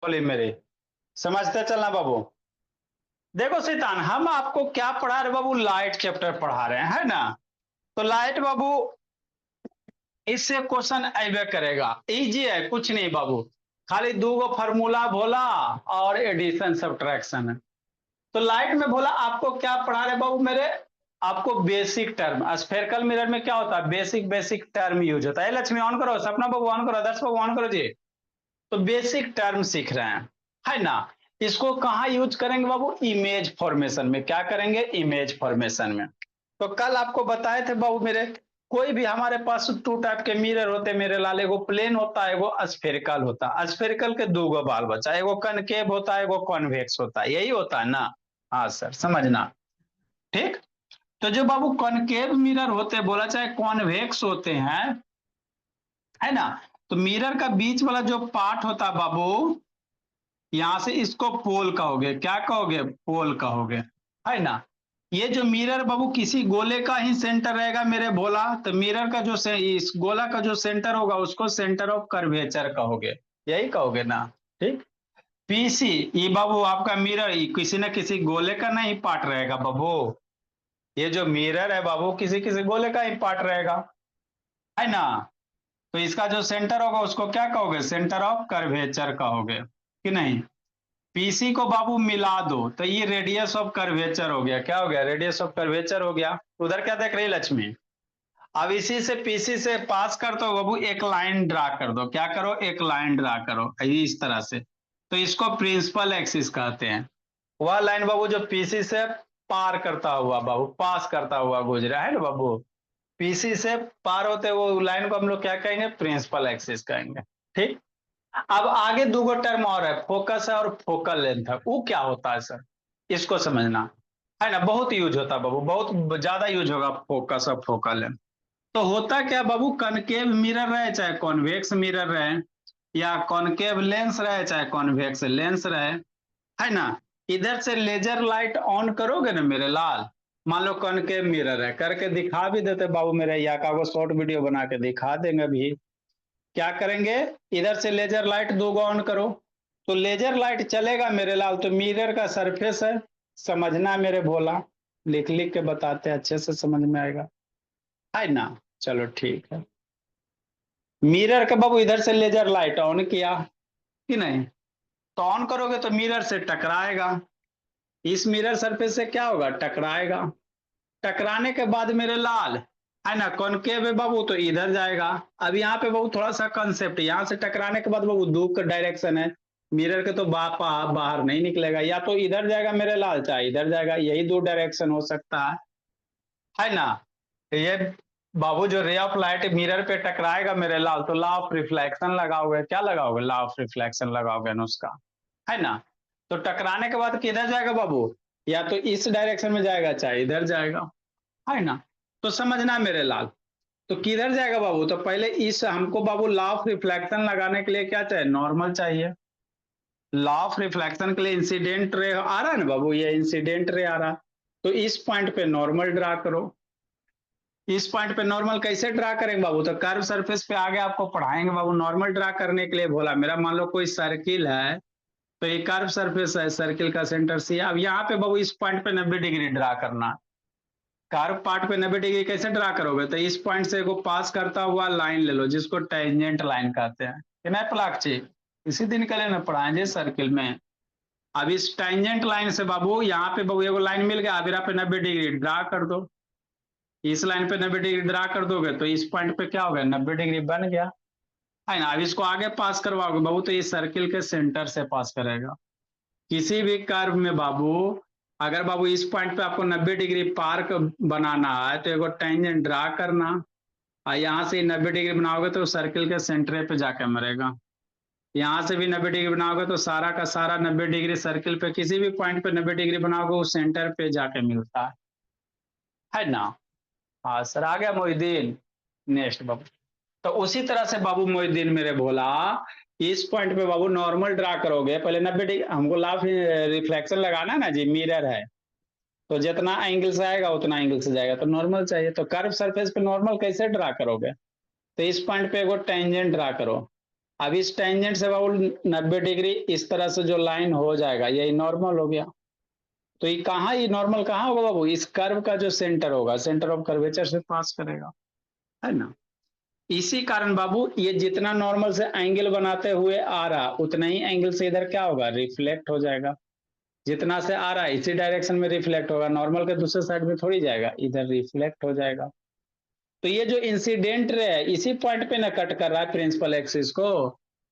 बोले मेरे, समझते चलना बाबू। देखो शैतान, हम आपको क्या पढ़ा रहे बाबू, लाइट चैप्टर पढ़ा रहे हैं, है ना। तो लाइट बाबू, इससे क्वेश्चन अबे करेगा, इजी है, कुछ नहीं बाबू। खाली दो गो फार्मूला बोला और एडिशन सब्ट्रैक्शन है। तो लाइट में बोला आपको क्या पढ़ा रहे बाबू मेरे, आपको बेसिक टर्म, स्फेरिकल मिरर में क्या होता है, बेसिक बेसिक टर्म यूज होता है। लक्ष्मी ऑन करो, सपना बाबू ऑन करो, आदर्श बाबू ऑन करो जी। तो बेसिक टर्म सीख रहे हैं, है ना। इसको कहाँ यूज करेंगे बाबू, इमेज फॉर्मेशन में। क्या करेंगे, इमेज फॉर्मेशन में। तो कल आपको बताए थे बाबू मेरे, कोई भी हमारे पास टू टाइप के मिरर होते हैं मेरे लाल, एगो प्लेन होता है, एगो स्फेरिकल होता है। स्फेरिकल के दो गो बाल बच्चा, एगो कनकेव होता है, एगो कॉन्वेक्स होता है, यही होता है ना। हाँ सर, समझना। ठीक। तो जो बाबू कॉनकेव मिरर होते हैं बोला, चाहे कॉन्वेक्स होते हैं, है ना। तो मिरर का बीच वाला जो पार्ट होता है बाबू, यहां से इसको पोल कहोगे, क्या कहोगे, पोल कहोगे, है ना। ये जो मिरर बाबू किसी गोले का ही सेंटर रहेगा मेरे बोला, तो मिरर का जो इस गोला का जो सेंटर होगा उसको सेंटर ऑफ कर्वेचर कहोगे, यही कहोगे ना। ठीक। पीसी, ये बाबू आपका मिरर किसी न किसी गोले का नहीं पार्ट रहेगा बाबू। ये जो मिरर है बाबू किसी किसी गोले का ही पार्ट रहेगा, है ना। तो इसका जो सेंटर होगा उसको क्या कहोगे, सेंटर ऑफ कर्वेचर कहोगे, कि नहीं। पीसी को बाबू मिला दो तो ये रेडियस ऑफ कर्वेचर हो गया, क्या हो गया, रेडियस ऑफ कर्वेचर हो गया। उधर क्या देख रही है लक्ष्मी। अब इसी से पीसी से पास कर दो बाबू, एक लाइन ड्रा कर दो, क्या करो, एक लाइन ड्रा करो इस तरह से। तो इसको प्रिंसिपल एक्सिस कहते हैं। वह लाइन बाबू जो पीसी से पार करता हुआ बाबू, पास करता हुआ गुजरा है ना बाबू, पीसी से पार होते वो लाइन को हम लोग क्या कहेंगे, प्रिंसिपल एक्सिस कहेंगे। ठीक। अब आगे दो गो टर्म और है, फोकस है और फोकल लेंथ है। वो क्या होता है सर, इसको समझना, है ना। बहुत यूज होता है बाबू, बहुत ज्यादा यूज होगा फोकस और फोकल लेंथ। तो होता क्या बाबू, कनकेव मिरर रहे चाहे कॉन्वेक्स मिरर रहे, या कॉनकेव लेंस रहे चाहे कॉन्वेक्स लेंस रहे, है ना। इधर से लेजर लाइट ऑन करोगे ना मेरे लाल, मान लो कॉनकेव मिरर है, करके दिखा भी देते बाबू मेरे, या का वो शॉर्ट वीडियो बना के दिखा देंगे भी। क्या करेंगे, इधर से लेजर लाइट दो ऑन करो, तो लेजर लाइट चलेगा मेरे लाल, तो मिरर का सरफेस है, समझना मेरे भोला, लिख लिख के बताते हैं, अच्छे से समझ में आएगा, है ना। चलो ठीक है। मिरर का बाबू इधर से लेजर लाइट ऑन किया, कि नहीं। तो ऑन करोगे तो मिरर से टकराएगा, इस मिरर सरफेस से क्या होगा, टकराएगा। टकराने के बाद मेरे लाल, है ना, कॉनकेव है बाबू तो इधर जाएगा। अब यहाँ पे बाबू थोड़ा सा कंसेप्ट, यहाँ से टकराने के बाद बाबू दो का डायरेक्शन है, मिरर के तो बाहर नहीं निकलेगा, या तो इधर जाएगा मेरे लाल चाहे इधर जाएगा, यही दो डायरेक्शन हो सकता है ना। ये बाबू जो रे ऑफ लाइट मिरर पे टकराएगा मेरे लाल, तो लॉ ऑफ रिफ्लेक्शन लगाओगे, क्या लगाओगे, लॉ ऑफ रिफ्लेक्शन लगाओगे ना उसका, है ना। तो टकराने के बाद किधर जाएगा बाबू, या तो इस डायरेक्शन में जाएगा चाहे इधर जाएगा, है ना। तो समझना मेरे लाल, तो किधर जाएगा बाबू, तो पहले इस हमको बाबू लॉ ऑफ रिफ्लेक्शन लगाने के लिए क्या चाहिए, नॉर्मल चाहिए। लॉ ऑफ रिफ्लेक्शन के लिए इंसिडेंट रे आ रहा है ना बाबू, ये इंसिडेंट रे आ रहा, तो इस पॉइंट पे नॉर्मल ड्रा करो। इस पॉइंट पे नॉर्मल कैसे ड्रा करेंगे बाबू, तो कर्व सरफेस पे आगे आपको पढ़ाएंगे बाबू। नॉर्मल ड्रा करने के लिए बोला मेरा, मान लो कोई सर्किल है, तो ये कर्व सरफेस है, सर्किल का सेंटर सी। अब यहाँ पे बाबू इस पॉइंट पे 90 डिग्री ड्रा करना। कर्व पार्ट पे 90 डिग्री कैसे ड्रा करोगे, तो इस पॉइंट से को पास करता हुआ लाइन ले लो, जिसको टेंजेंट लाइन कहते हैं, कि नहीं पलाक्षी, इसी दिन के लिए ना पढ़ाएंगे सर्किल में। अब इस टेंजेंट लाइन से बाबू यहाँ पे बाबू एगो लाइन मिल गया, अब यहाँ पे 90 डिग्री ड्रा कर दो। इस लाइन पे 90 डिग्री ड्रा कर दोगे तो इस पॉइंट पे क्या हो गया, 90 डिग्री बन गया, है ना। अब इसको आगे पास करवाओगे बाबू, तो इस सर्किल के सेंटर से पास करेगा। किसी भी कर्व में बाबू, अगर बाबू इस पॉइंट पे आपको 90 डिग्री पार्क बनाना है, तो एगो टेंजेंट ड्रा करना, और यहाँ से 90 डिग्री बनाओगे तो सर्किल के सेंटर पे जाके मरेगा। यहाँ से भी 90 डिग्री बनाओगे तो सारा का सारा 90 डिग्री सर्किल पे, किसी भी पॉइंट पे 90 डिग्री बनाओगे उस सेंटर पे जाके मिलता है ना। हाँ सर, आ गया मोहिद्दीन, नेक्स्ट बाबू। तो उसी तरह से बाबू मोहिद्दीन मेरे बोला, इस पॉइंट पे बाबू नॉर्मल ड्रा करोगे, पहले 90 डिग्री हमको लाभ रिफ्लेक्शन लगाना ना जी, मिरर है, तो जितना एंगल से आएगा उतना एंगल से जाएगा, तो नॉर्मल चाहिए। तो कर्व सरफेस पे नॉर्मल कैसे ड्रा करोगे, तो इस पॉइंट पे एगो टेंजेंट ड्रा करो। अब इस टेंजेंट से बाबू 90 डिग्री इस तरह से जो लाइन हो जाएगा यही नॉर्मल हो गया। तो ये कहाँ, ये नॉर्मल कहाँ होगा बाबू, इस कर्व का जो सेंटर होगा, सेंटर ऑफ कर्वेचर से पास करेगा, है ना। इसी कारण बाबू ये जितना नॉर्मल से एंगल बनाते हुए आ रहा उतना ही एंगल से इधर क्या होगा, रिफ्लेक्ट हो जाएगा। जितना से आ रहा है इसी डायरेक्शन में रिफ्लेक्ट होगा, नॉर्मल के दूसरे साइड में थोड़ी जाएगा, इधर रिफ्लेक्ट हो जाएगा। तो ये जो इंसिडेंट रे है इसी पॉइंट पे ना कट कर रहा है प्रिंसिपल एक्सिस को।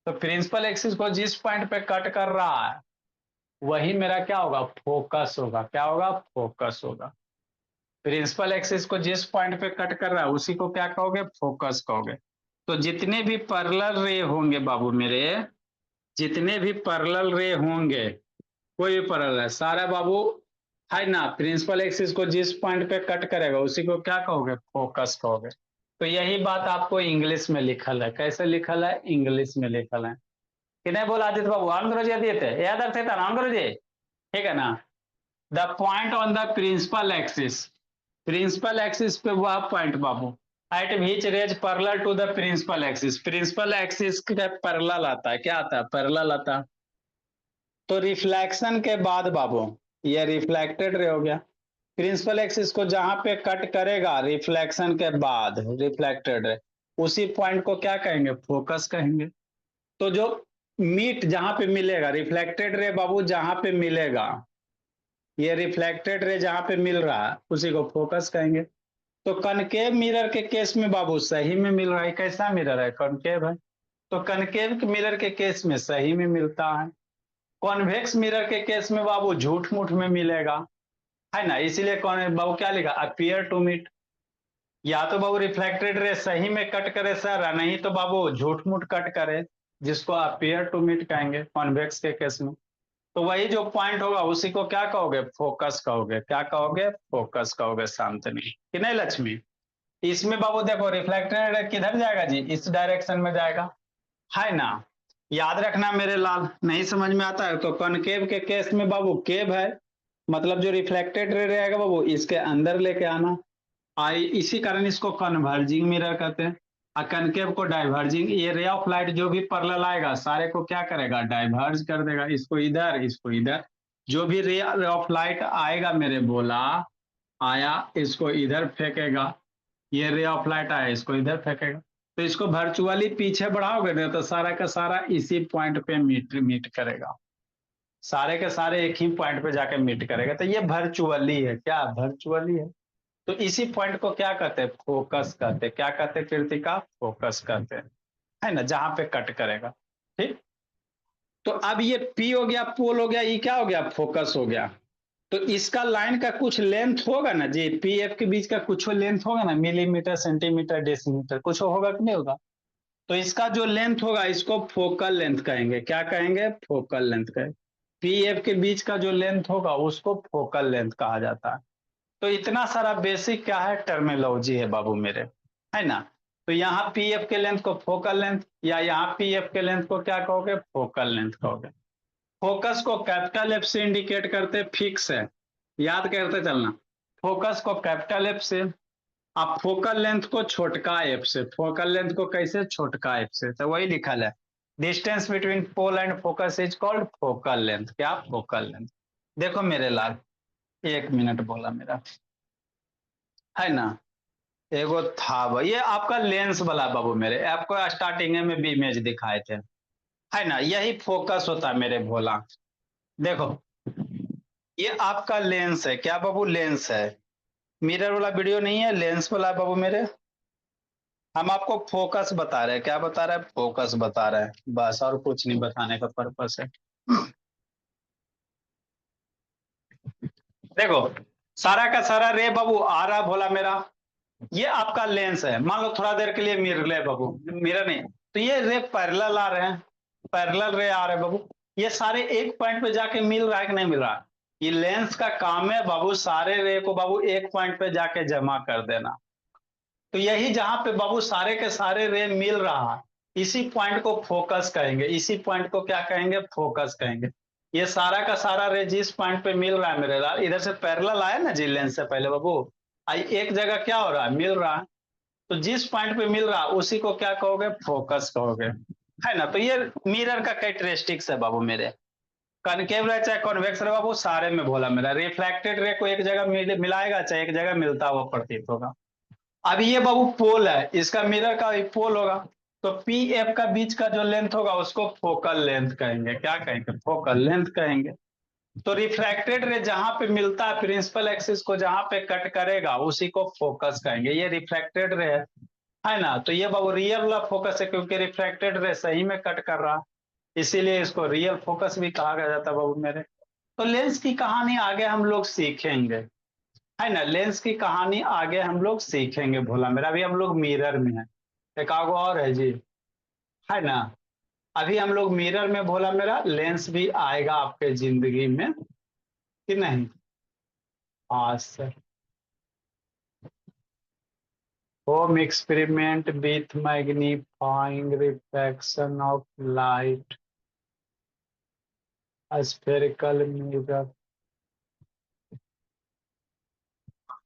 तो प्रिंसिपल एक्सिस को जिस पॉइंट पे कट कर रहा है वही मेरा क्या होगा, फोकस होगा। क्या होगा, फोकस होगा। प्रिंसिपल एक्सिस को जिस पॉइंट पे कट कर रहा है उसी को क्या कहोगे, फोकस कहोगे। तो जितने भी पैरेलल रे होंगे बाबू मेरे, जितने भी पैरेलल रे होंगे, कोई भी पैरेलल है सारा बाबू, है ना, प्रिंसिपल एक्सिस को जिस पॉइंट पे कट करेगा उसी को क्या कहोगे, फोकस कहोगे। तो यही बात आपको इंग्लिश में लिखल है। कैसे लिखल है, इंग्लिश में लिखल है कि नहीं बोला आदित्य बाबू, ऑन करो जी आदित्य, याद रखते था ऑन करो जी, ठीक है ना। The point on the principal axis पे वह पॉइंट बाबू at which rays parallel to the principal axis के पैरेलल आता है। क्या आता है, पैरेलल आता है। तो रिफ्लेक्शन के बाद बाबू ये रिफ्लेक्टेड रे हो गया। प्रिंसिपल एक्सिस को जहां पे कट करेगा रिफ्लेक्शन के बाद, रिफ्लेक्टेड रे, उसी पॉइंट को क्या कहेंगे, फोकस कहेंगे। तो जो मीट जहां पे मिलेगा, रिफ्लेक्टेड रे बाबू जहां पे मिलेगा, ये रिफ्लेक्टेड रे जहां पे मिल रहा है उसी को फोकस कहेंगे। तो कनकेव मिरर के केस में बाबू सही में मिल रहा है। कैसा मिरर है, कनकेव है, तो कनकेव मिरर के केस में सही में मिलता है। कॉन्वेक्स मिरर के केस में बाबू झूठ मूठ में मिलेगा, है ना। इसीलिए कौन बाबू क्या लिखा, अपीयर टू मीट। या तो बाबू रिफ्लेक्टेड रे सही में कट करे सर, नहीं तो बाबू झूठ मूठ कट करे, जिसको अपीयर टू मीट कहेंगे कॉन्वेक्स के केस में। तो वही जो पॉइंट होगा उसी को क्या कहोगे, फोकस कहोगे। क्या कहोगे, फोकस कहोगे शांतनी, कि नहीं लक्ष्मी। इसमें बाबू देखो रिफ्लेक्टेड रे किधर जाएगा जी, इस डायरेक्शन में जाएगा, है ना। याद रखना मेरे लाल, नहीं समझ में आता है तो कनकेव के केस में बाबू केव है, मतलब जो रिफ्लेक्टेड रे रहेगा बाबू इसके अंदर लेके आना। आई इसी कारण इसको कन्वर्जिंग मिरर कहते हैं। और कनकेव को डाइवर्जिंग। ये रे ऑफ लाइट जो भी पैरेलल आएगा सारे को क्या करेगा, डाइवर्ज कर देगा, इसको इधर इसको इधर। जो भी रे ऑफ लाइट आएगा मेरे बोला, आया इसको इधर फेंकेगा, ये रे ऑफ लाइट आया इसको इधर फेंकेगा। तो इसको वर्चुअली पीछे बढ़ाओगे ना तो सारा का सारा इसी पॉइंट पे मीट मीट करेगा, सारे के सारे एक ही पॉइंट पे जाके मीट करेगा। तो ये वर्चुअली है, क्या वर्चुअली है। तो इसी पॉइंट को क्या कहते हैं, फोकस कहते हैं। क्या कहते हैं कृतिका, फोकस कहते हैं, है ना, जहां पे कट करेगा। ठीक। तो अब ये पी हो गया, पोल हो गया, ये क्या हो गया, फोकस हो गया। तो इसका लाइन का कुछ लेंथ होगा ना जी, पी एफ के बीच का कुछ लेंथ होगा ना, मिलीमीटर सेंटीमीटर डेसीमीटर कुछ होगा कि नहीं होगा। तो इसका जो लेंथ होगा इसको फोकल लेंथ कहेंगे। क्या कहेंगे, फोकल लेंथ कहेंगे। पी एफ के बीच का जो लेंथ होगा उसको फोकल लेंथ कहा जाता है। तो इतना सारा बेसिक क्या है, टर्मिनोलॉजी है बाबू मेरे, है ना। तो यहाँ पी एफ के लेंथ को फोकल लेंथ, या यहाँ पी एफ के लेंथ को क्या कहोगे, फोकल लेंथ कहोगे। फोकस को कैपिटल एफ से इंडिकेट करते, फिक्स है, याद करते चलना। फोकस को कैपिटल एफ से, आप फोकल लेंथ को छोटका एफ से। फोकल लेंथ को कैसे, छोटका एफ से। तो वही लिखल है, distance between pole and focus is called focal length. क्या, फोकल लेंथ। देखो मेरे लाल, 1 मिनट बोला मेरा, है ना। एगो था ये आपका लेंस वाला बाबू मेरे, आपको स्टार्टिंग में भी इमेज दिखाए थे, है ना। यही फोकस होता है मेरे भोला। देखो ये आपका लेंस है, क्या बाबू, लेंस है। मिरर वाला वीडियो नहीं है, लेंस वाला है बाबू मेरे। हम आपको फोकस बता रहे हैं, क्या बता रहे हैं, फोकस बता रहे हैं, बस और कुछ नहीं बताने का पर्पस है। देखो सारा का सारा रे बाबू आ रहा भोला मेरा, ये आपका लेंस है। मान लो थोड़ा देर के लिए मिरर ले बाबू, मिरर नहीं, तो ये रे पैरेलल आ रहे हैं, पैरेलल रे आ रहे हैं बाबू। ये सारे एक पॉइंट पे जाके मिल रहा है कि नहीं मिल रहा। ये लेंस का काम है बाबू, सारे रे को बाबू एक पॉइंट पे जाके जमा कर देना। तो यही जहां पे बाबू सारे के सारे रे मिल रहा है इसी पॉइंट को फोकस कहेंगे। इसी पॉइंट को क्या कहेंगे, फोकस कहेंगे। ये सारा का सारा रे जिस पॉइंट पे मिल रहा है मेरे लाल, इधर से पैरेलल आया ना जी लेंस से पहले बाबू, आई एक जगह क्या हो रहा है, मिल रहा है। तो जिस पॉइंट पे मिल रहा है उसी को क्या कहोगे, फोकस कहोगे। है ना। तो ये मिरर का कैरेक्टरिस्टिक्स है बाबू मेरे। कनकेव रहे चाहे कॉन्वेक्स रहे बाबू, सारे में भोला मेरा रिफ्लेक्टेड रे को एक जगह मिलाएगा चाहे एक जगह मिलता हुआ प्रतीत होगा। अब ये बाबू पोल है, इसका मिरर का पोल होगा, तो पी एफ का बीच का जो लेंथ होगा उसको फोकल लेंथ कहेंगे। क्या कहेंगे? फोकल लेंथ कहेंगे। तो रिफ्रैक्टेड रे जहां पे मिलता है प्रिंसिपल एक्सिस को, जहां पे कट करेगा उसी को फोकस कहेंगे। ये रिफ्रैक्टेड रे है ना। तो ये बाबू रियल वाला फोकस है, क्योंकि रिफ्रैक्टेड रे सही में कट कर रहा, इसीलिए इसको रियल फोकस भी कहा जाता है बाबू मेरे। तो लेंस की कहानी आगे हम लोग सीखेंगे, है ना। लेंस की कहानी आगे हम लोग सीखेंगे भोला मेरा। अभी हम लोग मिरर में है, एक आगो और है जी, है ना। अभी हम लोग मिरर में भोला मेरा, लेंस भी आएगा आपके जिंदगी में कि नहीं। हाँ sir. Home experiment with magnifying refraction of light spherical mirror,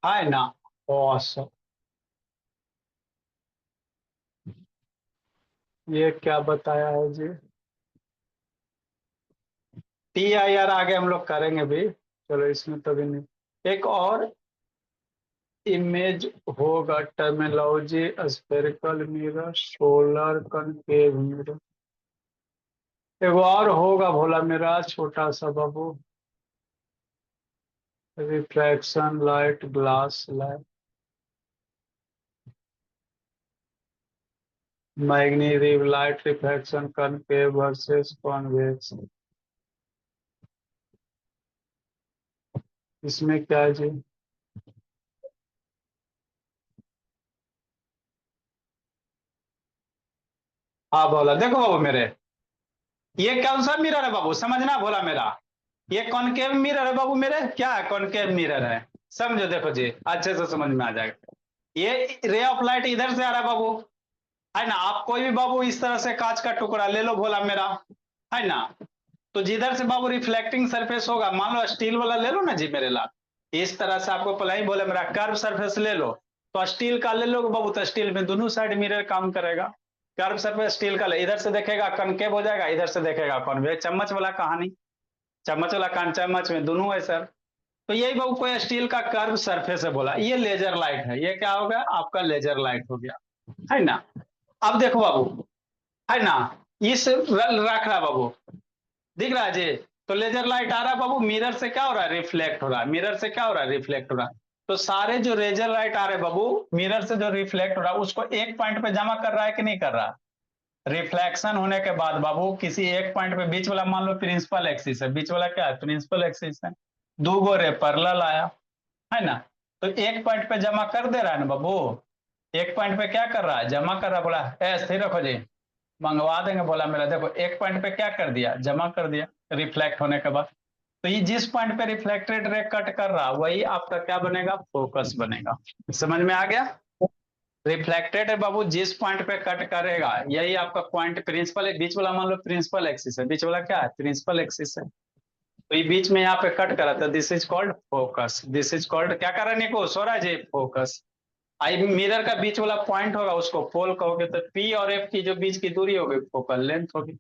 है ना। ऑसम। ये क्या बताया है जी। टी आई आर आगे हम लोग करेंगे भी, चलो इसमें तो भी नहीं। एक और इमेज होगा, terminology spherical mirror, solar concave mirror. एगो और होगा भोला मेरा, छोटा सा बाबू, रिफ्रैक्शन लाइट ग्लास लाइट, मैग्नी light refraction concave versus convex. इसमें क्या है जी। हाँ बोला, देखो बाबू मेरे, ये कौन सा मिरर है बाबू, समझना भोला मेरा। ये कॉनकेव मिरर है बाबू मेरे। क्या है? कॉनकेव मिरर है। समझो, देखो जी, अच्छे से समझ में आ जाएगा। ये रे ऑफ लाइट इधर से आ रहा है बाबू, है ना। आप कोई भी बाबू इस तरह से कांच का टुकड़ा ले लो भोला मेरा, है ना। तो जिधर से बाबू रिफ्लेक्टिंग सरफेस होगा, मान लो स्टील वाला ले लो ना जी मेरे लाल, इस तरह से आपको पलाई बोले मेरा कर्व सरफेस ले लो, तो स्टील का ले लो बाबू, तो स्टील में दोनों साइड मिरर काम करेगा। कर्व सरफेस स्टील का ले, इधर से देखेगा कनकेव हो जाएगा, इधर से देखेगा कॉन्वेक्स। चम्मच वाला कहानी, चम्मच वाला कान, चम्मच में दोनों है सर। तो यही बाबू कोई स्टील का कर्व सरफेस है बोला, ये लेजर लाइट है। ये क्या हो गया? आपका लेजर लाइट हो गया, है ना। अब देखो बाबू, है ना, इस रख रहा बाबू, दिख रहा है जी। तो लेजर लाइट आ रहा है बाबू, मिरर से क्या हो रहा है? रिफ्लेक्ट हो रहा है। मिरर से क्या हो रहा है? रिफ्लेक्ट हो रहा है। तो सारे जो लेजर लाइट आ रहे हैं बाबू, मिरर से जो रिफ्लेक्ट हो रहा है उसको एक पॉइंट पे जमा कर रहा है कि नहीं कर रहा। रिफ्लेक्शन होने के बाद बाबू किसी एक पॉइंट पे, बीच वाला मान लो प्रिंसिपल एक्सिस है, बीच वाला क्या है? प्रिंसिपल एक्सिस है। दो गो रे पैरेलल आया, है ना। तो एक पॉइंट पे जमा कर दे रहा है ना बाबू, एक पॉइंट पे क्या कर रहा है? जमा कर रहा है। बोला ए स्थिर रखो जी, मंगवा देंगे बोला मेरा। देखो एक पॉइंट पे क्या कर दिया? जमा कर दिया, रिफ्लेक्ट होने के बाद। तो ये जिस पॉइंट पे रिफ्लेक्टेड रे कट कर रहा, वही आपका क्या बनेगा? फोकस बनेगा। समझ में आ गया। रिफ्लेक्टेड है बाबू, जिस पॉइंट पे कट करेगा यही आपका पॉइंट प्रिंसिपल है। बीच वाला मान लो प्रिंसिपल एक्सिस है, बीच वाला क्या है? प्रिंसिपल एक्सिस है। तो ये बीच में यहाँ पे कट करा था, this is called focus. This is called, क्या कर रहा है निको? सो रहा है फोकस। आई मिरर का बीच वाला पॉइंट होगा उसको पोल कहोगे, तो पी और एफ की जो बीच की दूरी होगी फोकल लेंथ होगी।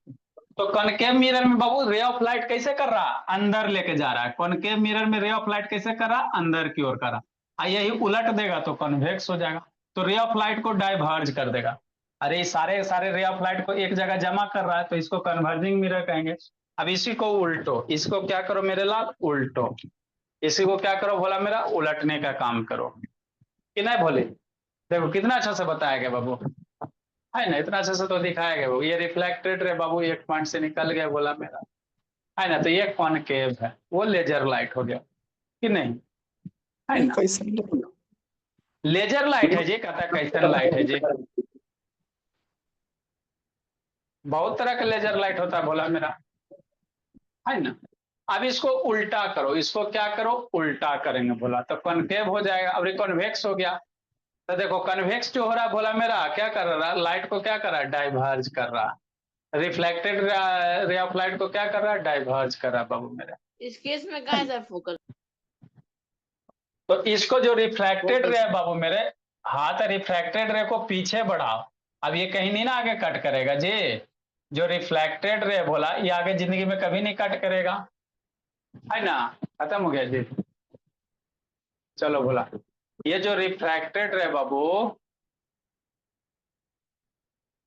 तो कॉनकेव मिरर में बाबू रे ऑफ लाइट कैसे कर रहा? अंदर लेके जा रहा है। कॉनकेव मिरर में रे ऑफ लाइट कैसे कर रहा? अंदर की ओर कर रहा। यही उलट देगा तो कन्वेक्स हो जाएगा, तो रे ऑफ लाइट को डाइवर्ज कर देगा। अरे सारे सारे रे ऑफ लाइट को एक जगह जमा कर रहा है, तो इसको कन्वर्जिंग मिरर कहेंगे। अब इसी को उल्टो, इसको क्या करो मेरे लाल? उल्टो। इसी को क्या करो भोला मेरा? उलटने का काम करो कि नहीं भोले। देखो कितना अच्छा से बताया गया बाबू, है ना। इतना अच्छा से तो दिखाया गया बाबू। ये रिफ्लेक्टेड रे बाबू, एक पॉइंट से निकल गया बोला मेरा, है ना। तो ये कॉनकेव है, वो लेजर लाइट हो गया कि नहीं, है ये ना। कैसे? लेजर लाइट है जी, कहता कैसन लाइट है जी। बहुत तरह का लेजर लाइट होता है बोला मेरा, है ना। अब इसको उल्टा करो, इसको क्या करो? उल्टा करेंगे बोला, तो कॉनकेव हो जाएगा। अब कॉन्वेक्स हो गया। तो देखो कन्वेक्स जो हो रहा है बोला मेरा, क्या कर रहा है? लाइट को क्या कर रहा है? डाइवर्ज कर रहा है। रिफ्लेक्टेड रे ऑफ लाइट को क्या कर रहा है? डाइवर्ज कर रहा है बाबू मेरा। इस केस में कहाँ है सर फोकस? तो इसको जो रिफ्लेक्टेड रे है बाबू मेरे, हाथ रिफ्लेक्टेड रे को पीछे बढ़ाओ। अब ये कहीं नहीं ना आगे कट करेगा जी, जो रिफ्लेक्टेड रे बोला ये आगे जिंदगी में कभी नहीं कट करेगा, है ना। खत्म हो गया जी। चलो बोला, ये जो रिफ्रैक्टेड रे बाबू,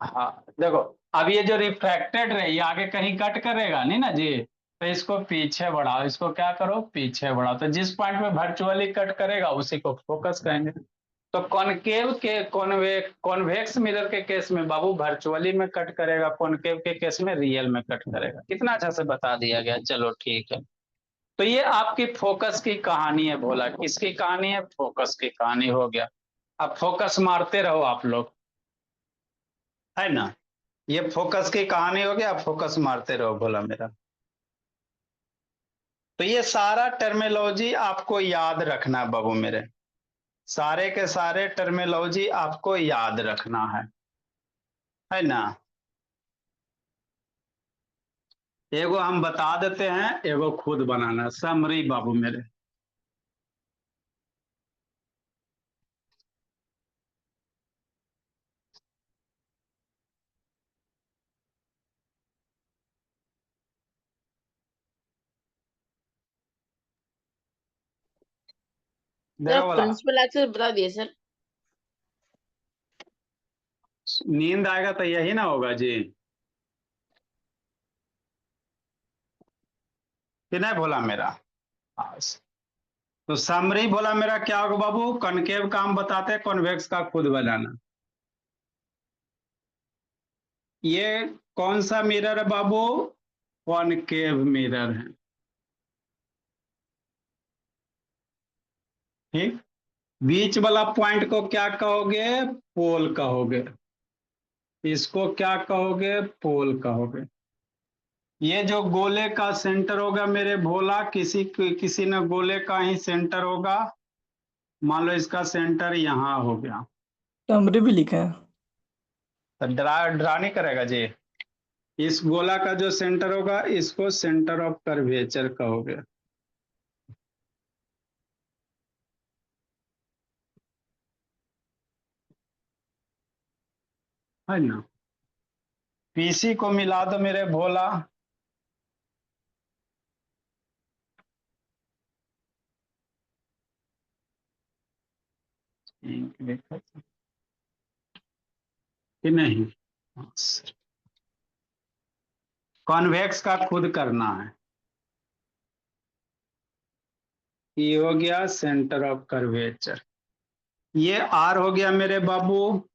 हाँ देखो, अब ये जो रिफ्रैक्टेड रे ये आगे कहीं कट करेगा नहीं ना जी, तो इसको पीछे बढ़ाओ, इसको क्या करो पीछे बढ़ाओ, तो जिस पॉइंट में वर्चुअली कट करेगा उसी को फोकस करेंगे। तो कॉनकेव के कॉन्वेक्स मिरर के केस में बाबू वर्चुअली में कट करेगा, कॉनकेव के केस में रियल में कट करेगा। कितना अच्छा से बता दिया गया, चलो ठीक है। तो ये आपकी फोकस की कहानी है भोला, किसकी कहानी है, फोकस की कहानी हो गया। अब फोकस मारते रहो आप लोग, है ना। ये फोकस की कहानी हो गया, फोकस मारते रहो भोला मेरा। तो ये सारा टर्मिनोलॉजी आपको याद रखना है बाबू मेरे, सारे के सारे टर्मिनोलॉजी आपको याद रखना है ना। एगो हम बता देते हैं, एगो खुद बनाना, समरी बाबू मेरे। सर देखो बोला, प्रिंसिपल एक्सेस बता दिए सर। नींद आएगा तो यही ना होगा जी, कि नहीं भोला मेरा। हाँ, तो समरी बोला मेरा क्या होगा बाबू, कनकेव का हम बताते हैं, कॉन्वेक्स का खुद बनाना। ये कौन सा मिरर है बाबू, कॉनकेव मिरर है, ठीक। बीच वाला पॉइंट को क्या कहोगे, पोल कहोगे, इसको क्या कहोगे, पोल कहोगे। ये जो गोले का सेंटर होगा मेरे भोला, किसी न गोले का ही सेंटर होगा, मान लो इसका सेंटर यहां हो गया, कमरे भी लिखा है। तो ड्रा नहीं करेगा जी। इस गोला का जो सेंटर होगा इसको सेंटर ऑफ कर्वेचर कहोगे, है ना। पीसी को मिला दो मेरे भोला, कि नहीं। कॉन्वेक्स का खुद करना है, ये हो गया सेंटर ऑफ कर्वेचर। ये आर हो गया मेरे बाबू,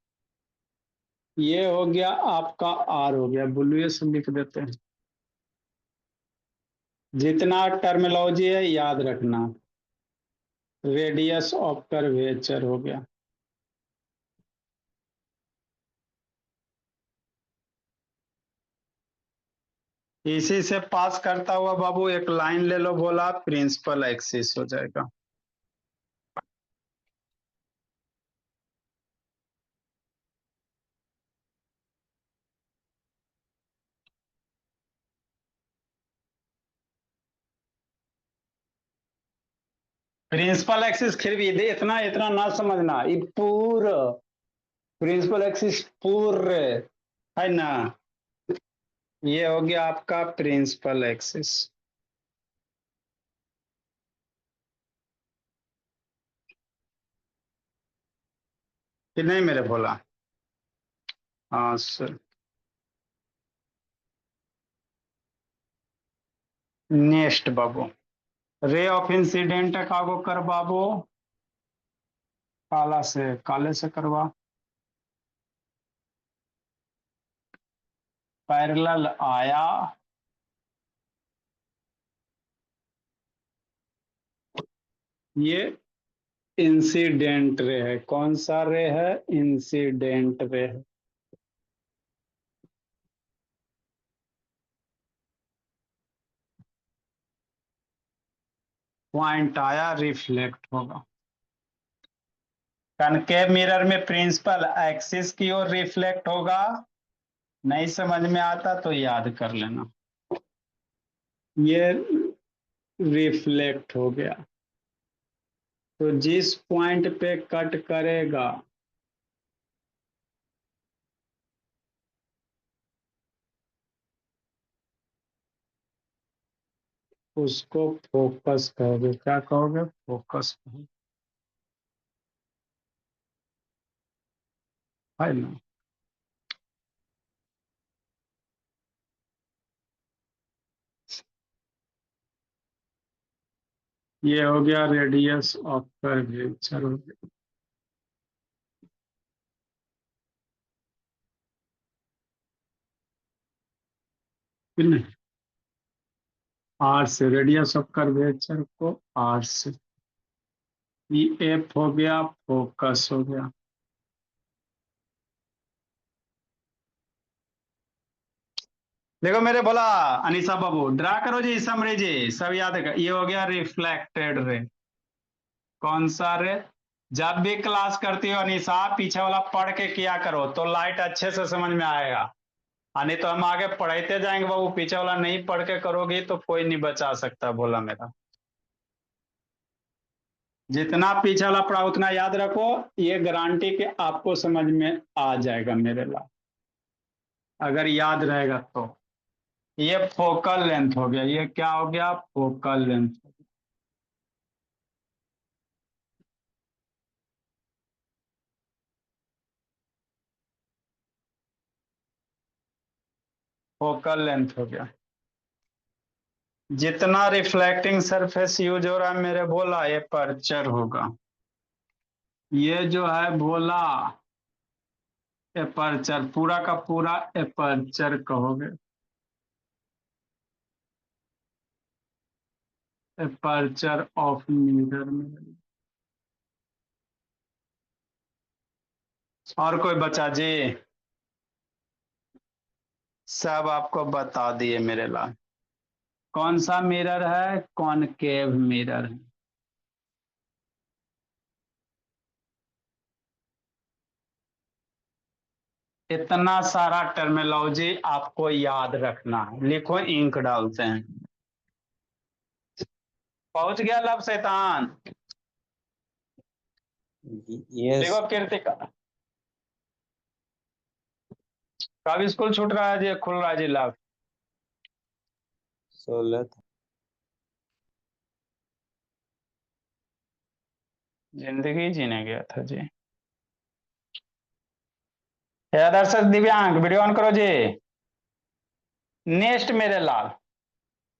ये हो गया आपका आर हो गया, बुलू से लिख देते हैं। जितना टर्मिनोलॉजी है याद रखना, रेडियस ऑफ कर्वेचर हो गया। इसी से पास करता हुआ बाबू एक लाइन ले लो बोला, प्रिंसिपल एक्सिस हो जाएगा। प्रिंसिपल एक्सिस फिर भी इतना इतना ना समझना, ये पूरा प्रिंसिपल एक्सिस पूरे, है ना। ये हो गया आपका प्रिंसिपल एक्सिस, कि नहीं मेरे भोला। हाँ sir. Next Babu, ray of incident Kago कर बाबू, काले से करवा, पैरेलल आया, ये इंसिडेंट रे है, कौन सा रे है, इंसिडेंट रे है। पॉइंट आया, रिफ्लेक्ट होगा। कनकेव मिरर में प्रिंसिपल एक्सिस की ओर रिफ्लेक्ट होगा, नहीं समझ में आता तो याद कर लेना। ये रिफ्लेक्ट हो गया, तो जिस पॉइंट पे कट करेगा उसको फोकस कहोगे। क्या कहोगे? फोकस है ना। ये हो गया रेडियस ऑफ कर्वेचर हो गया। कि नहीं? आर से रेडियस ऑफ कर्वेचर को आर से, ये एफ हो गया, फोकस हो गया। देखो मेरे बोला अनिशा बाबू, ड्रा करो जी, समरी जी, सब याद है। ये हो गया रिफ्लेक्टेड रे। कौन सा रे? जब भी क्लास करती हो अनिशा, पीछे वाला पढ़ के किया करो तो लाइट अच्छे से समझ में आएगा। नहीं तो हम आगे पढ़ाते जाएंगे बाबू, पीछे वाला नहीं पढ़ के करोगे तो कोई नहीं बचा सकता, बोला मेरा। जितना पीछे वाला पढ़ा उतना याद रखो, ये गारंटी के आपको समझ में आ जाएगा मेरे ला, अगर याद रहेगा तो। ये फोकल लेंथ हो गया। ये क्या हो गया? Focal length. फोकल लेंथ हो गया। जितना रिफ्लेक्टिंग सरफेस यूज हो रहा है मेरे बोला, ये पर्चर होगा। ये जो है बोला एपर्चर, पूरा का पूरा एपर्चर कहोगे। एपर्चर ऑफ मिरर में। और कोई बचा जी? सब आपको बता दिए मेरे लाल। कौन सा मिरर है? कॉनकेव मिरर है। इतना सारा टर्मिनोलॉजी आपको याद रखना है। लिखो, इंक डालते हैं। पहुंच गया लब शैतान? यस। देखो कृतिका, कब स्कूल छूट रहा है जी, खुल रहा है जी लब? 16 जिंदगी जीने गया था जी। दर्शक दिव्यांग, वीडियो ऑन करो जी। नेक्स्ट मेरे लाल,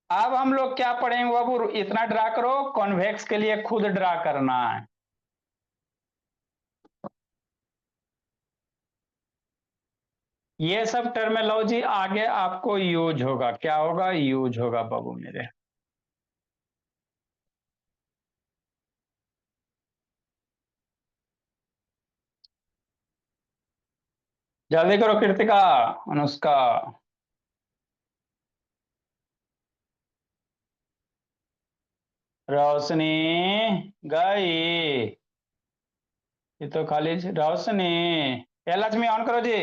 अब हम लोग क्या पढ़ेंगे बाबू? इतना ड्रा करो, कॉन्वेक्स के लिए खुद ड्रा करना है। ये सब टर्मिनोलॉजी आगे आपको यूज होगा। क्या होगा? यूज होगा बाबू मेरे। जल्दी करो कृतिका, अनुष्का। रोशनी गई। ये तो खाली रोशनी। ये लक्ष्मी ऑन करो जी।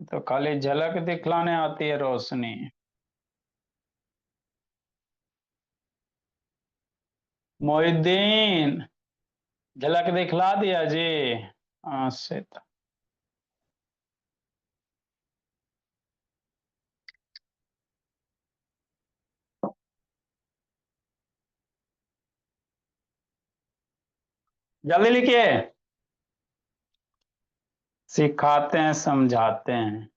तो खाली झलक दिखलाने आती है रोशनी। मोहिद्दीन, झलक दिखला दिया जी। से जल्दी लिखिए। सिखाते हैं, समझाते हैं।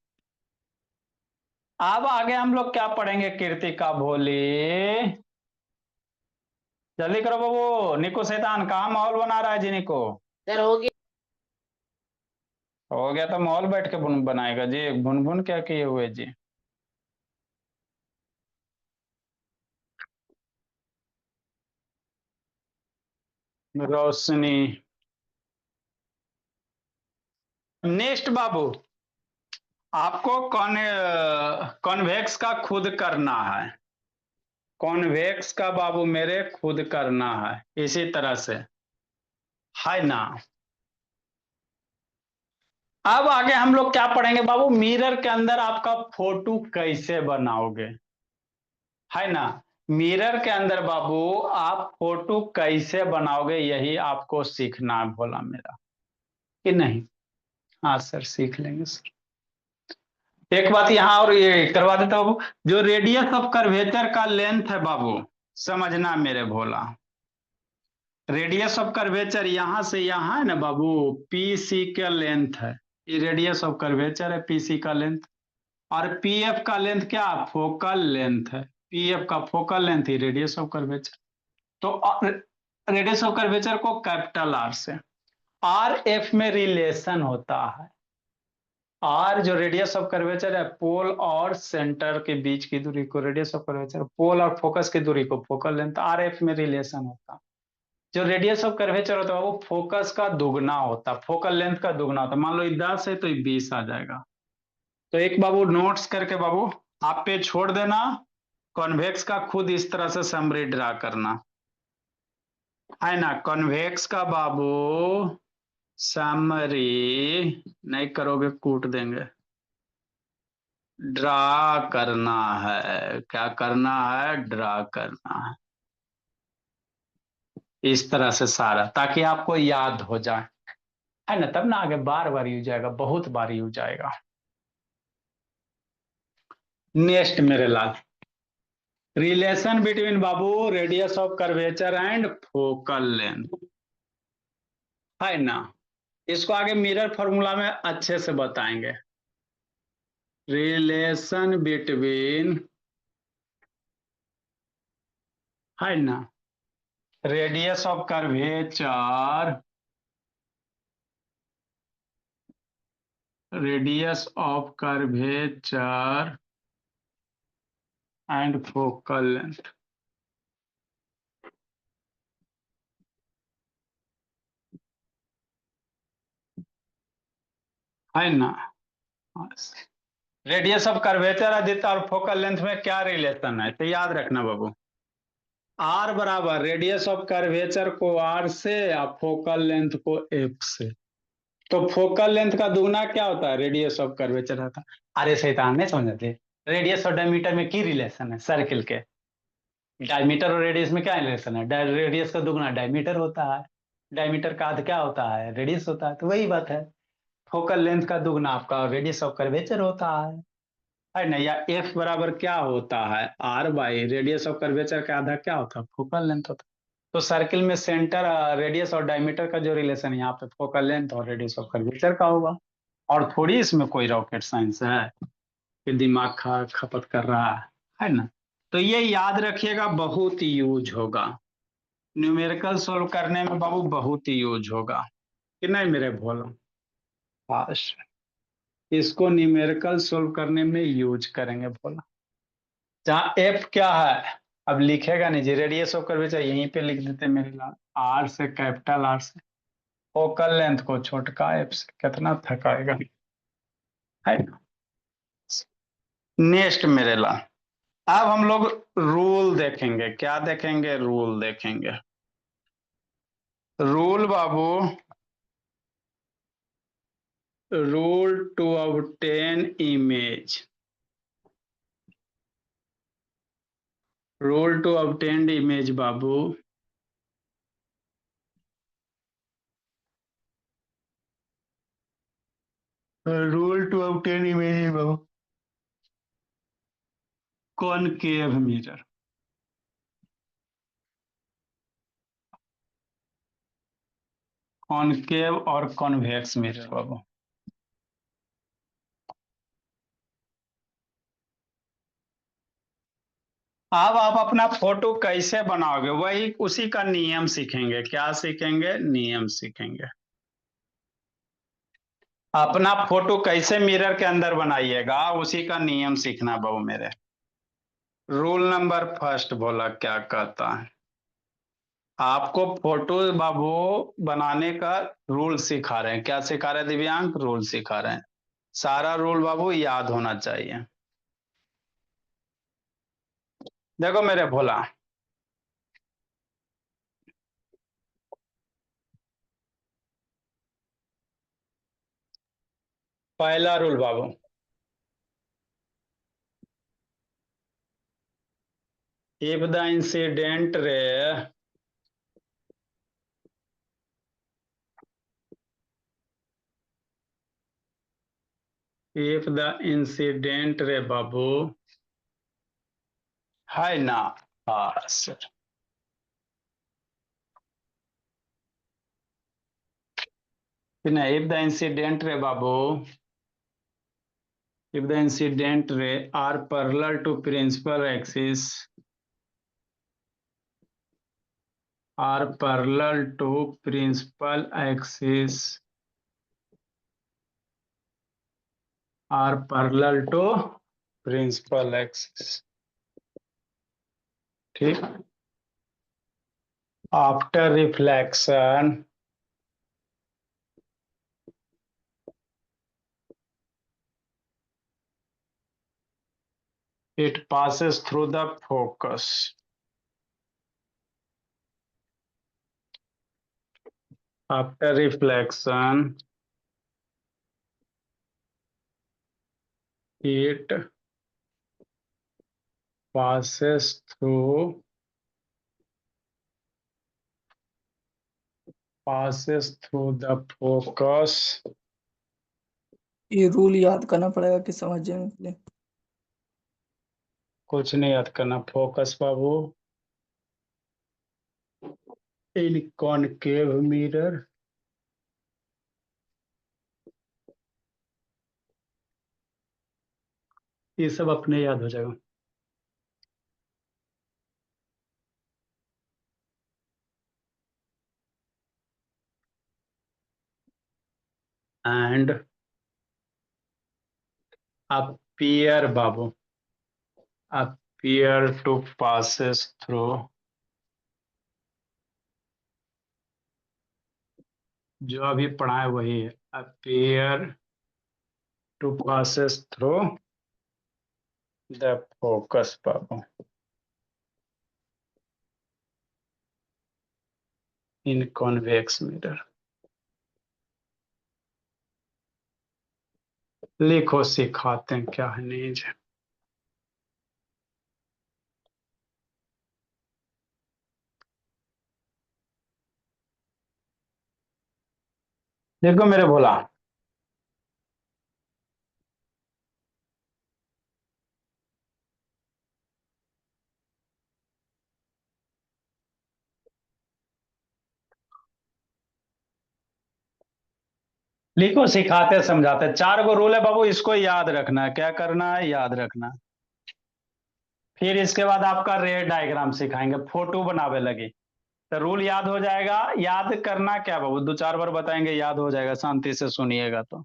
अब आगे हम लोग क्या पढ़ेंगे कृतिका भोली? जल्दी करो बाबू। निको शैतान कहाँ माहौल बना रहा है जी? निको सर हो गया। हो गया तो माहौल बैठ के बनाएगा जी। भुन भुन क्या किए हुए जी? रोशनी। नेक्स्ट बाबू, आपको कॉन्वेक्स का खुद करना है। कॉन्वेक्स का बाबू मेरे खुद करना है इसी तरह से, है ना। अब आगे हम लोग क्या पढ़ेंगे बाबू? मिरर के अंदर आपका फोटो कैसे बनाओगे, है ना। मिरर के अंदर बाबू आप फोटो कैसे बनाओगे, यही आपको सीखना है भोला मेरा, कि नहीं? हाँ सर, सीख लेंगे सर। एक बात यहां और ये करवा देता हूं, जो रेडियस ऑफ कर्वेचर का लेंथ है बाबू, समझना मेरे भोला, रेडियस ऑफ कर्वेचर यहां से यहां है ना बाबू, पी सी का लेंथ है, ये रेडियस ऑफ कर्वेचर है, पी सी का लेंथ। और पी एफ का लेंथ क्या, फोकल लेंथ है, पी एफ का focal length he radius of curvature. तो रेडियस ऑफ कर्वेचर को कैपिटल आर से, आर एफ में रिलेशन होता है, आर जो रेडियस ऑफ कर्वेचर है, पोल और सेंटर के बीच की दूरी को रेडियस ऑफ कर्वेचर, पोल और फोकस की दूरी को फोकल लेंथ, आर एफ में रिलेशन होता है। जो रेडियस ऑफ कर्वेचर होता है वो फोकस का दुगना होता है, फोकल लेंथ का दुगना होता है। मान लो ये 10 है तो ये 20 आ जाएगा। तो एक बाबू नोट्स करके बाबू आप पे छोड़ देना, कॉन्वेक्स का खुद इस तरह से समरी ड्रा करना है ना, कॉन्वेक्स का बाबू समरी नहीं करोगे कूट देंगे, ड्रा करना है, क्या करना है, ड्रा करना है इस तरह से सारा, ताकि आपको याद हो जाए, है ना, तब ना आगे बार बार यूज आएगा, बहुत बार यूज आएगा। नेक्स्ट मेरे लाल, रिलेशन बिटवीन बाबू radius of curvature and focal length, है ना, इसको आगे मिरर फॉर्मूला में अच्छे से बताएंगे। रिलेशन बिटवीन, है ना, radius of curvature, radius of curvature and focal length, है ना। रेडियस ऑफ कर्वेचर आदित्य और फोकल लेंथ में क्या रिलेशन है, तो याद रखना बाबू, आर बराबर रेडियस ऑफ कर्वेचर को आर से या फोकल लेंथ को एफ से। तो फोकल लेंथ का दुगना क्या होता है, रेडियस ऑफ कर्वेचर होता है। अरे शैतान नहीं समझते, रेडियस और डायमीटर में की रिलेशन है, सर्किल के डायमीटर और रेडियस में क्या रिलेशन है, रेडियस का दुगना डायमीटर होता है, डायमीटर का आधा क्या होता है, रेडियस होता है, तो वही बात है, फोकल लेंथ का दुगना आपका रेडियस ऑफ कर्वेचर होता है ना। या एफ बराबर क्या होता है, R by radius of curvature का आधा क्या होता है, फोकल लेंथ होता है। तो सर्किल में सेंटर रेडियस और डायमीटर का जो रिलेशन है यहाँ पे फोकल लेंथ और रेडियस ऑफ कर्वेचर का होगा। और थोड़ी इसमें कोई रॉकेट साइंस है कि दिमाग खपत कर रहा है ना। तो ये याद रखिएगा, बहुत यूज होगा न्यूमेरिकल सोल्व करने में बाबू, बहुत ही यूज होगा कि नहीं मेरे भोला, पास इसको न्यूमेरिकल सोल्व करने में यूज करेंगे भोला। जहाँ एफ क्या है, अब लिखेगा नहीं जी, रेडियस ऑफ कर्वेचर यहीं पे लिख देते मेरे लाल, आर से कैपिटल आर से, फोकल लेंथ को छोटका एफ से, कितना थकाएगा, है ना। नेक्स्ट मेरे लाल, अब हम लोग रूल देखेंगे, क्या देखेंगे, रूल देखेंगे। रूल बाबू, rule to obtain image, rule to obtain image बाबू, रूल टू ऑब्टेन इमेज बाबू, कॉनकेव मिरर, कॉनकेव और कॉन्वेक्स मिरर बाबू। अब आप अपना फोटो कैसे बनाओगे, वही उसी का नियम सीखेंगे, क्या सीखेंगे, नियम सीखेंगे। अपना फोटो कैसे मिरर के अंदर बनाइएगा, उसी का नियम सीखना बाबू मेरे। रूल नंबर फर्स्ट बोला क्या कहता है, आपको फोटो बाबू बनाने का रूल सिखा रहे हैं, क्या सिखा रहे हैं दिव्यांग, रूल सिखा रहे हैं। सारा रूल बाबू याद होना चाहिए। देखो मेरे भोला, पहला रूल बाबू, if the incident ray if the incident ray बाबू है ना sir if the incident ray बाबू if the incident ray are parallel to principal axis are parallel to principal axis are parallel to principal axis ठीक after reflection it passes through the focus after reflection it passes through the focus ये rule याद करना पड़ेगा कि समझने के लिए। कुछ नहीं याद करना फोकस बाबू इन कॉनकेव मिरर ये सब अपने याद हो जाएगा and appear Babu appear to passes through जो अभी पढ़ा है वही है appear to passes through the focus Babu in convex mirror लिखो सिखाते हैं क्या है नीज देखो मेरे भोला लिखो सिखाते समझाते 4 गो रूल है बाबू इसको याद रखना है क्या करना है याद रखना है फिर इसके बाद आपका रे डायग्राम सिखाएंगे फोटो बनावे लगी तो रूल याद हो जाएगा याद करना क्या बाबू 2-4 बार बताएंगे याद हो जाएगा शांति से सुनिएगा तो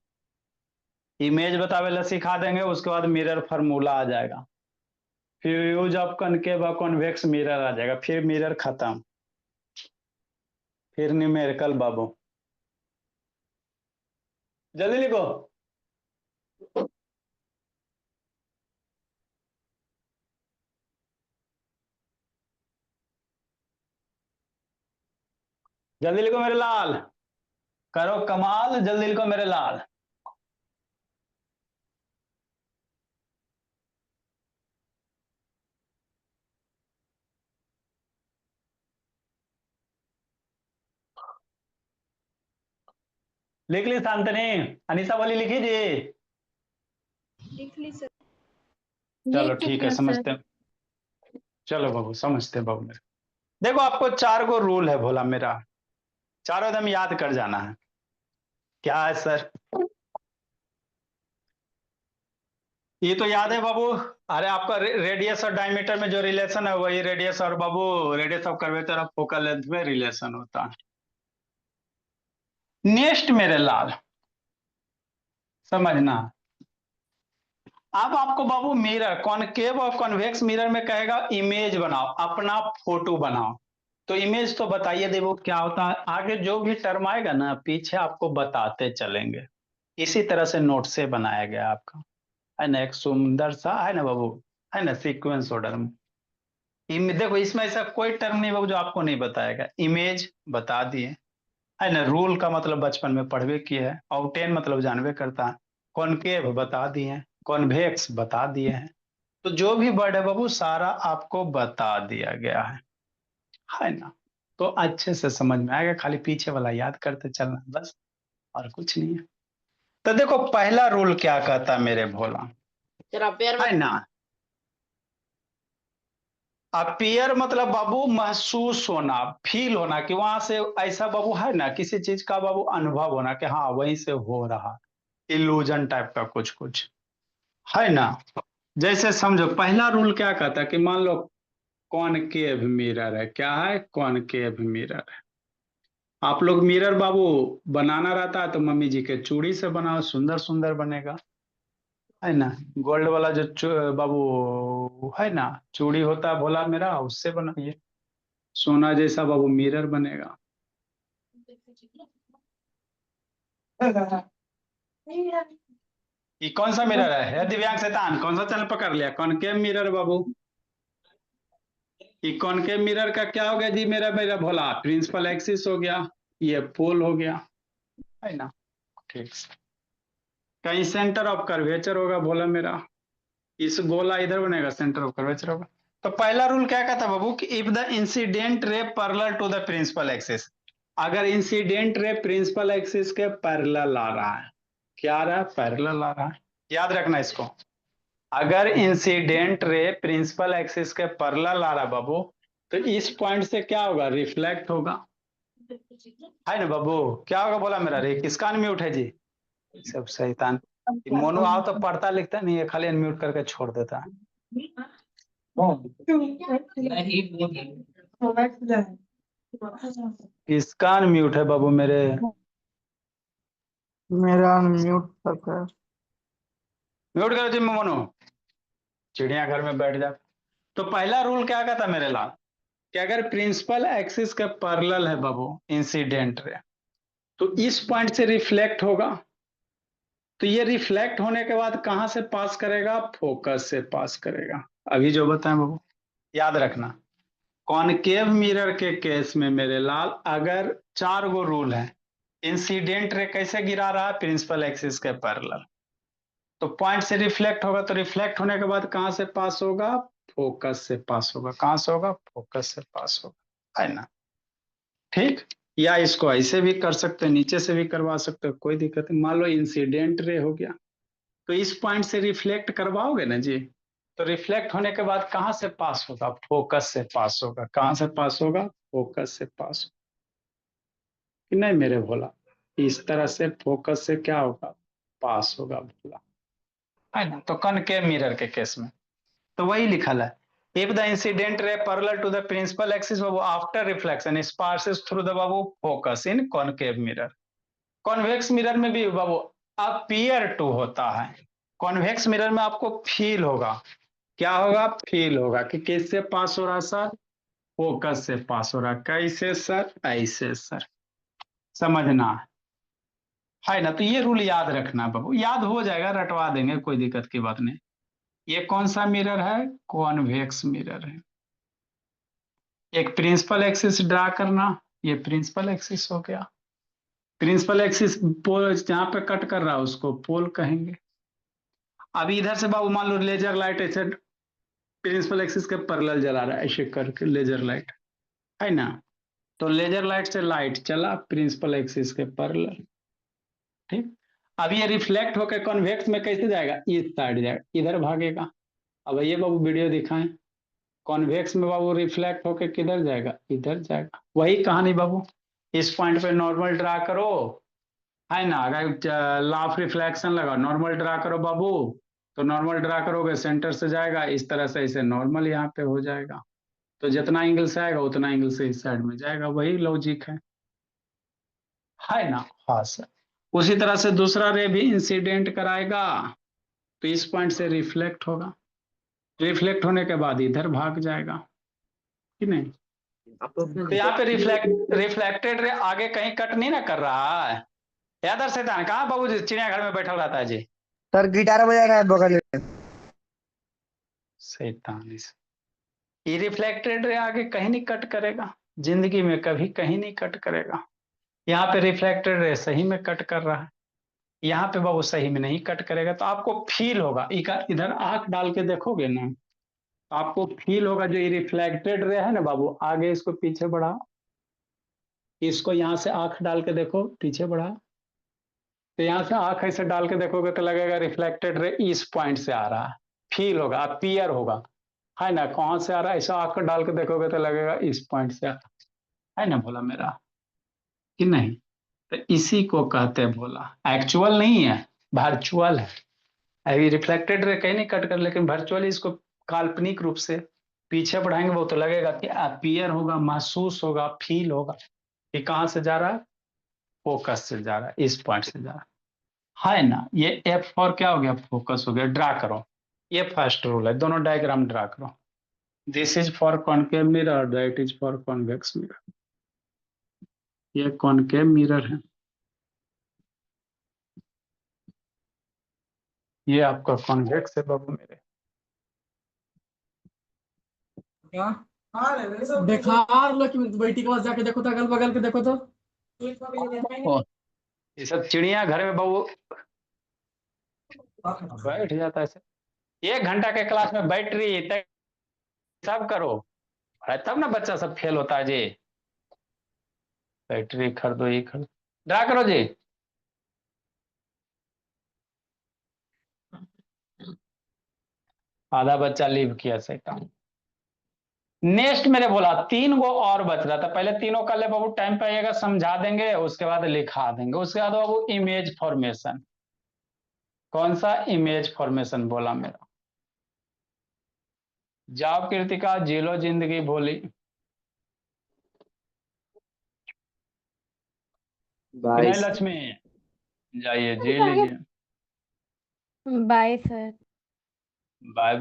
इमेज बतावे ला सिखा देंगे उसके बाद मिरर फार्मूला आ जाएगा फिर use of concave convex mirror आ जाएगा फिर मिरर खत्म फिर न्यूमेरिकल बाबू जल्दी लिखो जल्दी लिखो मेरे लाल करो कमाल जल्दी लिखो मेरे लाल लिख ली शांतनी अनिशा वाली लिखी जी लिख ली सर। चलो ठीक है समझते हैं चलो बाबू समझते हैं बाबू मेरे देखो आपको 4 गो रूल है भोला मेरा चारों एकदम याद कर जाना है क्या है सर ये तो याद है बाबू अरे आपका रेडियस और डायमीटर में जो रिलेशन है वही रेडियस और बाबू रेडियस ऑफ कर्वेचर और फोकल लेंथ में रिलेशन होता है नेक्स्ट मेरे लाल समझना अब आपको बाबू मिरर कॉनकेव और कॉन्वेक्स मिरर में कहेगा इमेज बनाओ अपना फोटो बनाओ तो इमेज तो बताइए देखो क्या होता है आगे जो भी टर्म आएगा ना पीछे आपको बताते चलेंगे इसी तरह से नोट से बनाया गया आपका है ना एक सुंदर सा है ना बाबू है ना सीक्वेंस ऑर्डर में देखो इसमें ऐसा कोई टर्म नहीं बाबू जो आपको नहीं बताएगा इमेज बता दिए है ना रूल का मतलब बचपन में पढ़वे किए है ऑब्टेन मतलब जानवे करता है कॉनकेव बता दिए हैं कॉन्वेक्स बता दिए हैं तो जो भी वर्ड है बाबू सारा आपको बता दिया गया है ना तो अच्छे से समझ में आएगा खाली पीछे वाला याद करते चलना बस और कुछ नहीं है तो देखो पहला रूल क्या कहता मेरे भोला, है ना, अपीयर मतलब बाबू महसूस होना, फील होना, कि वहां से ऐसा बाबू है ना, किसी चीज का बाबू अनुभव होना कि हाँ वहीं से हो रहा, इल्यूजन टाइप का कुछ कुछ, है ना। जैसे समझो पहला रूल क्या कहता है कि मान लो कॉनकेव मिरर है, क्या है, कॉनकेव मिरर है। आप लोग मिरर बाबू बनाना रहता है तो मम्मी जी के चूड़ी से बनाओ, सुंदर सुंदर बनेगा, है ना। गोल्ड वाला जो बाबू है ना चूड़ी होता है भोला मेरा, उससे बनाइए, सोना जैसा बाबू मिरर बनेगा। ये कौन सा मिरर है दिव्यांग शैतान, कौन सा चैनल पकड़ लिया, कॉनकेव मिरर बाबू। ये कॉनकेव मिरर का क्या हो गया जी, मेरा मेरा भोला प्रिंसिपल एक्सिस हो गया, ये पोल हो गया, है ना। ठीक, कहीं सेंटर ऑफ कर्वेचर होगा भोला मेरा, इस गोला इधर बनेगा, सेंटर ऑफ कर्वेचर होगा। तो पहला रूल क्या कहता है बाबू कि if the incident ray parallel to the principal axis, अगर इंसिडेंट रे प्रिंसिपल एक्सिस के पैरेलल आ रहा है, क्या आ रहा है, पैरेलल आ रहा है, याद रखना इसको। अगर इंसिडेंट रे प्रिंसिपल एक्सिस के पैरेलल आ रहा है बाबू, तो इस पॉइंट से क्या होगा, रिफ्लेक्ट होगा, है ना बाबू। क्या होगा बोला मेरा रे, किसका अनम्यूट है जी, सब शैतान। मोनू आओ तो पढ़ता लिखता नहीं है, खाली अनम्यूट करके छोड़ देता है। किसका अनम्यूट है बाबू मेरे, मेरा म्यूट तक है। म्यूट करो जी मोनू, चिड़ियाघर में बैठ जा। तो पहला रूल क्या कहता मेरे लाल, कि अगर प्रिंसिपल एक्सिस के पैरेलल है बाबू इंसिडेंट रे, तो इस पॉइंट से रिफ्लेक्ट होगा। तो ये रिफ्लेक्ट होने के बाद कहां से पास करेगा, फोकस से पास करेगा। अभी जो बताएं बाबू याद रखना, कॉनकेव मिरर के केस में मेरे लाल अगर 4 गो रूल है, इंसिडेंट रे कैसे गिरा रहा है, प्रिंसिपल एक्सिस के पैरेलल, तो पॉइंट से रिफ्लेक्ट होगा, तो रिफ्लेक्ट होने के बाद कहां से पास होगा, फोकस से पास होगा, कहां से होगा, फोकस से पास होगा, है ना। ठीक, या इसको ऐसे भी कर सकते हैं, नीचे से भी करवा सकते हो, कोई दिक्कत नहीं। मान लो इंसिडेंट रे हो गया, तो इस पॉइंट से रिफ्लेक्ट करवाओगे ना जी, तो रिफ्लेक्ट होने के बाद कहां से पास होगा, फोकस से पास होगा, कहां से पास होगा, फोकस से पास होगा, कि नहीं मेरे भोला, इस तरह से फोकस से क्या होगा, पास होगा भोला, है ना। तो कॉनकेव मिरर के केस में तो वही लिखल है, if the incident ray parallel to the principal axis बाबू after reflection passes through the बाबू focus in concave mirror. Convex mirror में भी बाबू अपीयर टू होता है, कॉन्वेक्स मिरर में आपको फील होगा, क्या होगा, फील होगा कि किससे पास हो रहा सर, फोकस से पास हो रहा, कैसे सर, ऐसे सर, समझना है ना। तो ये रूल याद रखना बाबू, याद हो जाएगा, रटवा देंगे, कोई दिक्कत की बात नहीं। ये कौन सा मिरर है, कॉन्वेक्स मिरर है। एक प्रिंसिपल एक्सिस ड्रा करना, ये प्रिंसिपल एक्सिस हो गया, प्रिंसिपल एक्सिस पोल जहां पे कट कर रहा है उसको पोल कहेंगे। अभी इधर से बाबू मान लो लेजर लाइट ऐसे प्रिंसिपल एक्सिस के पैरेलल जला रहा है, ऐसे करके लेजर लाइट, है ना। तो लेजर लाइट से लाइट चला प्रिंसिपल एक्सिस के पैरेलल, ठीक। अब ये रिफ्लेक्ट होकर कॉन्वेक्स में कैसे जाएगा, इस साइड जाएगा, इधर भागेगा। अब ये बाबू वीडियो दिखाएं, कॉन्वेक्स में बाबू रिफ्लेक्ट होकर किधर जाएगा, इधर जाएगा, वही कहानी बाबू। इस पॉइंट पे नॉर्मल ड्रा करो, है ना, अगर लॉ ऑफ रिफ्लेक्शन लगा, नॉर्मल ड्रा करो बाबू, तो नॉर्मल ड्रा करोगे सेंटर से जाएगा, इस तरह से इसे नॉर्मल यहाँ पे हो जाएगा, तो जितना एंगल से आएगा उतना एंगल से इस साइड में जाएगा, वही लॉजिक है ना। हाँ सर, उसी तरह से दूसरा रे भी इंसिडेंट कराएगा, तो इस पॉइंट से रिफ्लेक्ट होगा, रिफ्लेक्ट होने के बाद इधर भाग जाएगा, कि नहीं। तो यहाँ पे रिफ्लेक्टेड रे आगे कहीं कट नहीं ना कर रहा है, यादर शैतान कहाँ बाबू जी चिड़ियाघर में बैठा रहता है जी, सर गिटार बजा रहा है बगल में। शैतान ये रिफ्लेक्टेड रे आगे कहीं नहीं कट करेगा, जिंदगी में कभी कहीं नहीं कट करेगा। यहाँ पे रिफ्लेक्टेड रे सही में कट कर रहा है, यहाँ पे बाबू सही में नहीं कट करेगा, तो आपको फील होगा, इधर आंख डाल के देखोगे ना, तो आपको फील होगा जो ये रिफ्लेक्टेड रे है ना बाबू, आगे इसको पीछे बढ़ा, इसको यहाँ से आंख डाल के देखो, पीछे बढ़ा, तो यहाँ से आंख ऐसे डाल के देखोगे तो लगेगा रिफ्लेक्टेड रे इस पॉइंट से आ रहा है, फील होगा, अपीयर होगा, है ना। कहाँ से आ रहा है, ऐसा आंख डाल के देखोगे तो लगेगा इस पॉइंट से आ रहा है ना भोला मेरा, कि नहीं। तो इसी को कहते हैं भोला, एक्चुअल नहीं है, वर्चुअल है। अभी रिफ्लेक्टेड रे कहीं नहीं कट कर, लेकिन वर्चुअली इसको काल्पनिक रूप से पीछे बढ़ाएंगे वो तो लगेगा कि अपीयर होगा, महसूस होगा, फील होगा कि कहाँ से जा रहा है, फोकस से जा रहा है, इस पॉइंट से जा रहा है ना। ये एफ फॉर क्या हो गया, फोकस हो गया। ड्रा करो, ये फर्स्ट रूल है, दोनों डायग्राम ड्रा करो। This is for concave mirror, that is for convex mirror. ये कॉनकेव मिरर है, ये आपका कॉन्वेक्स है बाबू मेरे। क्या बेकार लो कि बेटी के पास जाके देखो तो, अगल बगल के देखो तो। ओ, ये सब चिड़िया घर में बाबू बैठ जाता है ऐसे। 1 घंटा के क्लास में बैटरी तक सब करो, अरे तब ना बच्चा सब फेल होता है जी। बैटरी खरीदो, ये खरीदो, ड्रा करो जी। आधा बच्चा लीव किया सैतान। नेक्स्ट मैंने बोला 3 गो और बच रहा था, पहले तीनों कर ले बाबू, टाइम पे आइएगा समझा देंगे, उसके बाद लिखा देंगे। उसके बाद बाबू इमेज फॉर्मेशन, कौन सा इमेज फॉर्मेशन बोला मेरा। जाओ कृतिका, जी लो जिंदगी भोली। कि नहीं लक्ष्मी, जाइए जी लीजिए। Bye sir. Bye bye.